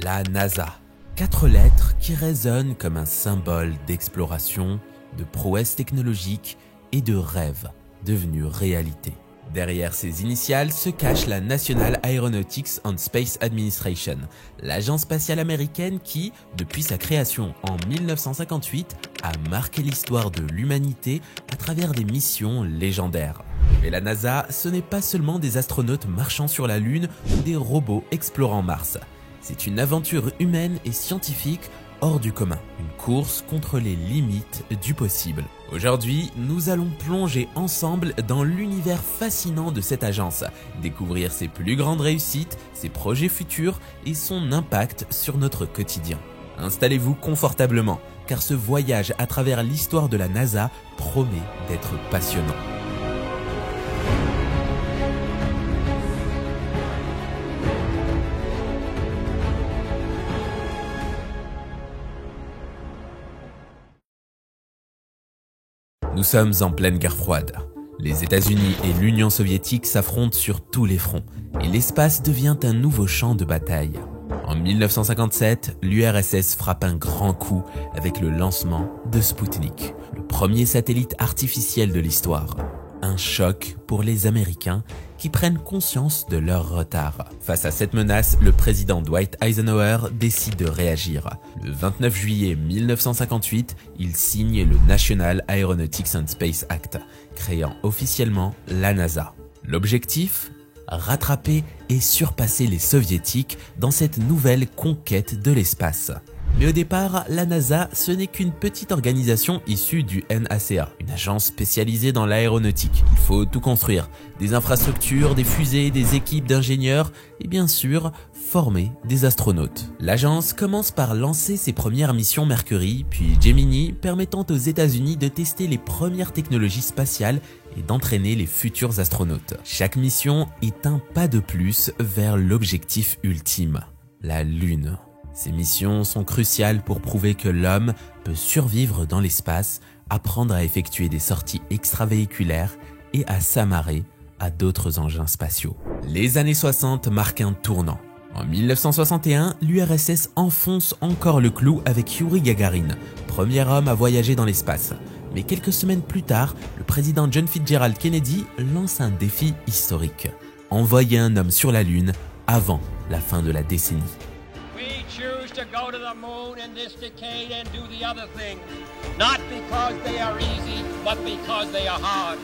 La NASA. 4 lettres qui résonnent comme un symbole d'exploration, de prouesse technologique et de rêve devenus réalité. Derrière ces initiales se cache la National Aeronautics and Space Administration, l'agence spatiale américaine qui, depuis sa création en 1958, a marqué l'histoire de l'humanité à travers des missions légendaires. Mais la NASA, ce n'est pas seulement des astronautes marchant sur la Lune ou des robots explorant Mars. C'est une aventure humaine et scientifique hors du commun, une course contre les limites du possible. Aujourd'hui, nous allons plonger ensemble dans l'univers fascinant de cette agence, découvrir ses plus grandes réussites, ses projets futurs et son impact sur notre quotidien. Installez-vous confortablement, car ce voyage à travers l'histoire de la NASA promet d'être passionnant. Nous sommes en pleine guerre froide. Les États-Unis et l'Union soviétique s'affrontent sur tous les fronts et l'espace devient un nouveau champ de bataille. En 1957, l'URSS frappe un grand coup avec le lancement de Sputnik, le premier satellite artificiel de l'histoire. Un choc pour les Américains qui prennent conscience de leur retard. Face à cette menace, le président Dwight Eisenhower décide de réagir. Le 29 juillet 1958, il signe le National Aeronautics and Space Act, créant officiellement la NASA. L'objectif ? Rattraper et surpasser les soviétiques dans cette nouvelle conquête de l'espace. Mais au départ, la NASA, ce n'est qu'une petite organisation issue du NACA, une agence spécialisée dans l'aéronautique. Il faut tout construire, des infrastructures, des fusées, des équipes d'ingénieurs et bien sûr, former des astronautes. L'agence commence par lancer ses premières missions Mercury, puis Gemini, permettant aux États-Unis de tester les premières technologies spatiales et d'entraîner les futurs astronautes. Chaque mission est un pas de plus vers l'objectif ultime, la Lune. Ces missions sont cruciales pour prouver que l'homme peut survivre dans l'espace, apprendre à effectuer des sorties extravéhiculaires et à s'amarrer à d'autres engins spatiaux. Les années 60 marquent un tournant. En 1961, l'URSS enfonce encore le clou avec Youri Gagarin, premier homme à voyager dans l'espace. Mais quelques semaines plus tard, le président John Fitzgerald Kennedy lance un défi historique. Envoyer un homme sur la Lune avant la fin de la décennie. To go to the moon in this decade and do the other thing, not because they are easy, but because they are hard.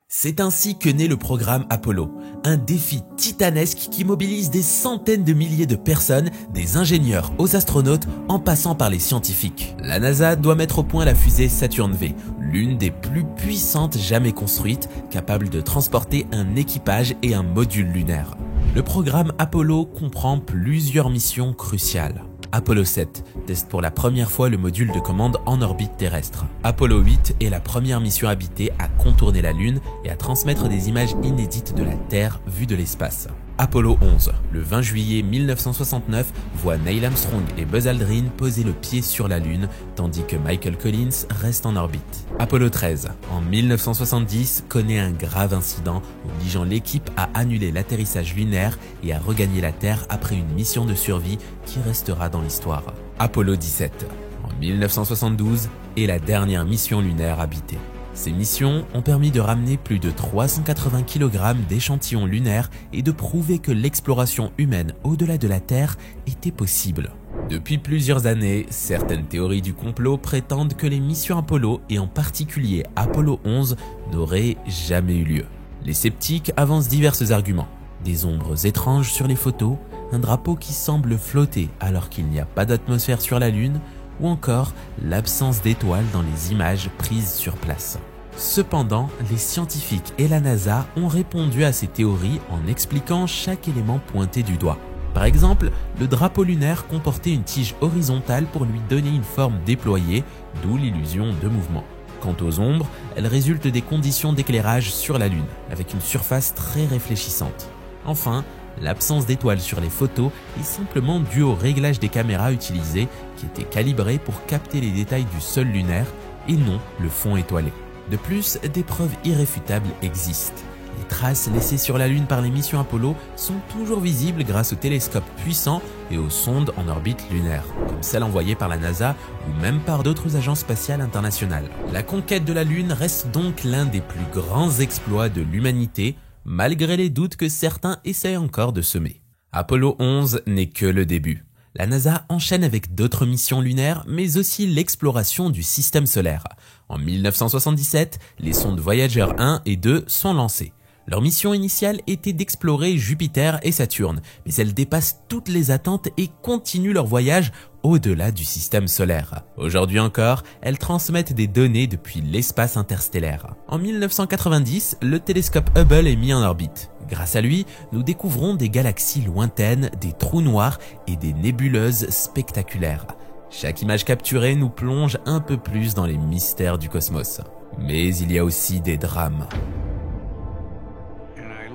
C'est ainsi que naît le programme Apollo, un défi titanesque qui mobilise des centaines de milliers de personnes, des ingénieurs aux astronautes en passant par les scientifiques. La NASA doit mettre au point la fusée Saturn V, l'une des plus puissantes jamais construites, capable de transporter un équipage et un module lunaire. Le programme Apollo comprend plusieurs missions cruciales. Apollo 7 teste pour la première fois le module de commande en orbite terrestre. Apollo 8 est la première mission habitée à contourner la Lune et à transmettre des images inédites de la Terre vues de l'espace. Apollo 11, le 20 juillet 1969, voit Neil Armstrong et Buzz Aldrin poser le pied sur la Lune, tandis que Michael Collins reste en orbite. Apollo 13, en 1970, connaît un grave incident obligeant l'équipe à annuler l'atterrissage lunaire et à regagner la Terre après une mission de survie qui restera dans l'histoire. Apollo 17, en 1972, est la dernière mission lunaire habitée. Ces missions ont permis de ramener plus de 380 kg d'échantillons lunaires et de prouver que l'exploration humaine au-delà de la Terre était possible. Depuis plusieurs années, certaines théories du complot prétendent que les missions Apollo, et en particulier Apollo 11, n'auraient jamais eu lieu. Les sceptiques avancent divers arguments. Des ombres étranges sur les photos, un drapeau qui semble flotter alors qu'il n'y a pas d'atmosphère sur la Lune, ou encore l'absence d'étoiles dans les images prises sur place. Cependant, les scientifiques et la NASA ont répondu à ces théories en expliquant chaque élément pointé du doigt. Par exemple, le drapeau lunaire comportait une tige horizontale pour lui donner une forme déployée, d'où l'illusion de mouvement. Quant aux ombres, elles résultent des conditions d'éclairage sur la Lune, avec une surface très réfléchissante. Enfin, l'absence d'étoiles sur les photos est simplement due au réglage des caméras utilisées qui étaient calibrées pour capter les détails du sol lunaire et non le fond étoilé. De plus, des preuves irréfutables existent. Les traces laissées sur la Lune par les missions Apollo sont toujours visibles grâce aux télescopes puissants et aux sondes en orbite lunaire, comme celle envoyée par la NASA ou même par d'autres agences spatiales internationales. La conquête de la Lune reste donc l'un des plus grands exploits de l'humanité, malgré les doutes que certains essayent encore de semer. Apollo 11 n'est que le début. La NASA enchaîne avec d'autres missions lunaires, mais aussi l'exploration du système solaire. En 1977, les sondes Voyager 1 et 2 sont lancées. Leur mission initiale était d'explorer Jupiter et Saturne, mais elles dépassent toutes les attentes et continuent leur voyage au-delà du système solaire. Aujourd'hui encore, elles transmettent des données depuis l'espace interstellaire. En 1990, le télescope Hubble est mis en orbite. Grâce à lui, nous découvrons des galaxies lointaines, des trous noirs et des nébuleuses spectaculaires. Chaque image capturée nous plonge un peu plus dans les mystères du cosmos. Mais il y a aussi des drames.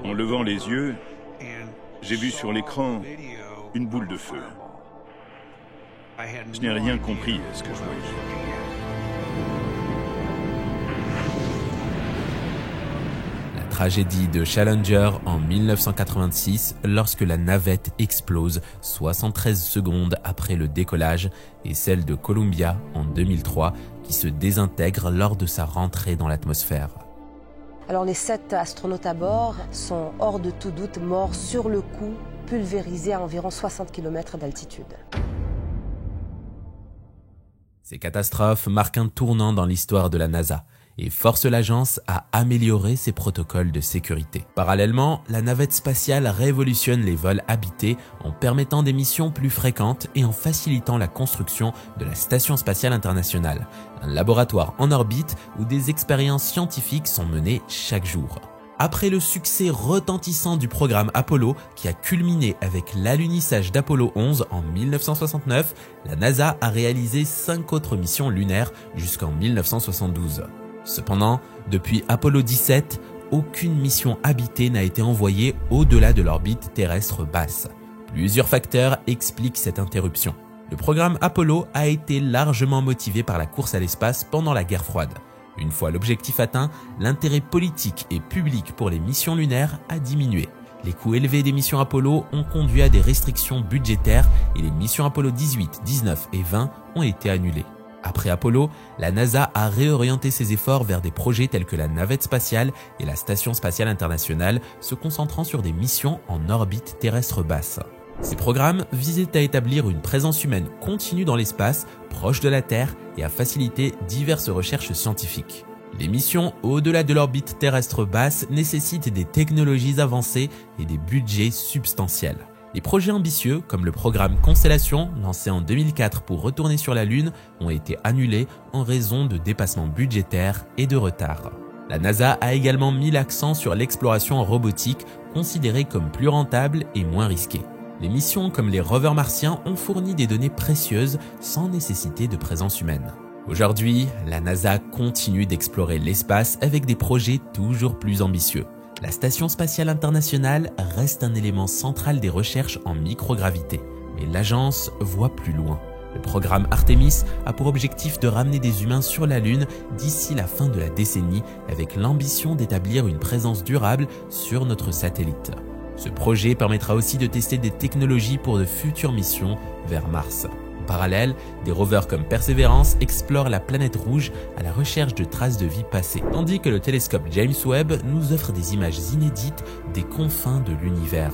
En levant les yeux, j'ai vu sur l'écran une boule de feu. Je n'ai rien compris à ce que je voyais. La tragédie de Challenger en 1986 lorsque la navette explose 73 secondes après le décollage et celle de Columbia en 2003 qui se désintègre lors de sa rentrée dans l'atmosphère. Alors les 7 astronautes à bord sont hors de tout doute morts sur le coup, pulvérisés à environ 60 km d'altitude. Ces catastrophes marquent un tournant dans l'histoire de la NASA et forcent l'agence à améliorer ses protocoles de sécurité. Parallèlement, la navette spatiale révolutionne les vols habités en permettant des missions plus fréquentes et en facilitant la construction de la Station spatiale internationale, un laboratoire en orbite où des expériences scientifiques sont menées chaque jour. Après le succès retentissant du programme Apollo, qui a culminé avec l'alunissage d'Apollo 11 en 1969, la NASA a réalisé 5 autres missions lunaires jusqu'en 1972. Cependant, depuis Apollo 17, aucune mission habitée n'a été envoyée au-delà de l'orbite terrestre basse. Plusieurs facteurs expliquent cette interruption. Le programme Apollo a été largement motivé par la course à l'espace pendant la guerre froide. Une fois l'objectif atteint, l'intérêt politique et public pour les missions lunaires a diminué. Les coûts élevés des missions Apollo ont conduit à des restrictions budgétaires et les missions Apollo 18, 19 et 20 ont été annulées. Après Apollo, la NASA a réorienté ses efforts vers des projets tels que la navette spatiale et la Station spatiale internationale, se concentrant sur des missions en orbite terrestre basse. Ces programmes visaient à établir une présence humaine continue dans l'espace, proche de la Terre, et à faciliter diverses recherches scientifiques. Les missions au-delà de l'orbite terrestre basse nécessitent des technologies avancées et des budgets substantiels. Les projets ambitieux, comme le programme Constellation, lancé en 2004 pour retourner sur la Lune, ont été annulés en raison de dépassements budgétaires et de retards. La NASA a également mis l'accent sur l'exploration en robotique, considérée comme plus rentable et moins risquée. Les missions comme les rovers martiens ont fourni des données précieuses sans nécessité de présence humaine. Aujourd'hui, la NASA continue d'explorer l'espace avec des projets toujours plus ambitieux. La Station spatiale internationale reste un élément central des recherches en microgravité, mais l'agence voit plus loin. Le programme Artemis a pour objectif de ramener des humains sur la Lune d'ici la fin de la décennie avec l'ambition d'établir une présence durable sur notre satellite. Ce projet permettra aussi de tester des technologies pour de futures missions vers Mars. En parallèle, des rovers comme Perseverance explorent la planète rouge à la recherche de traces de vie passée, tandis que le télescope James Webb nous offre des images inédites des confins de l'univers.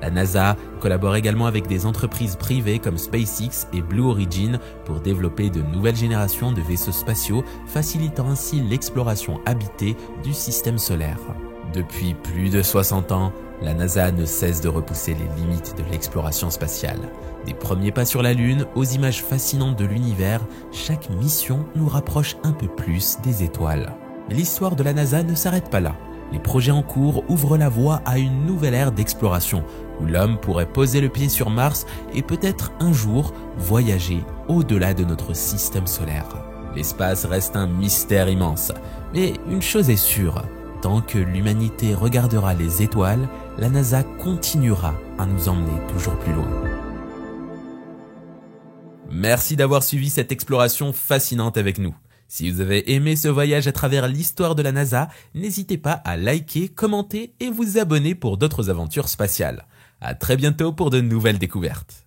La NASA collabore également avec des entreprises privées comme SpaceX et Blue Origin pour développer de nouvelles générations de vaisseaux spatiaux, facilitant ainsi l'exploration habitée du système solaire. Depuis plus de 60 ans, la NASA ne cesse de repousser les limites de l'exploration spatiale. Des premiers pas sur la Lune aux images fascinantes de l'univers, chaque mission nous rapproche un peu plus des étoiles. Mais l'histoire de la NASA ne s'arrête pas là. Les projets en cours ouvrent la voie à une nouvelle ère d'exploration, où l'homme pourrait poser le pied sur Mars et peut-être un jour voyager au-delà de notre système solaire. L'espace reste un mystère immense, mais une chose est sûre, tant que l'humanité regardera les étoiles, la NASA continuera à nous emmener toujours plus loin. Merci d'avoir suivi cette exploration fascinante avec nous. Si vous avez aimé ce voyage à travers l'histoire de la NASA, n'hésitez pas à liker, commenter et vous abonner pour d'autres aventures spatiales. À très bientôt pour de nouvelles découvertes.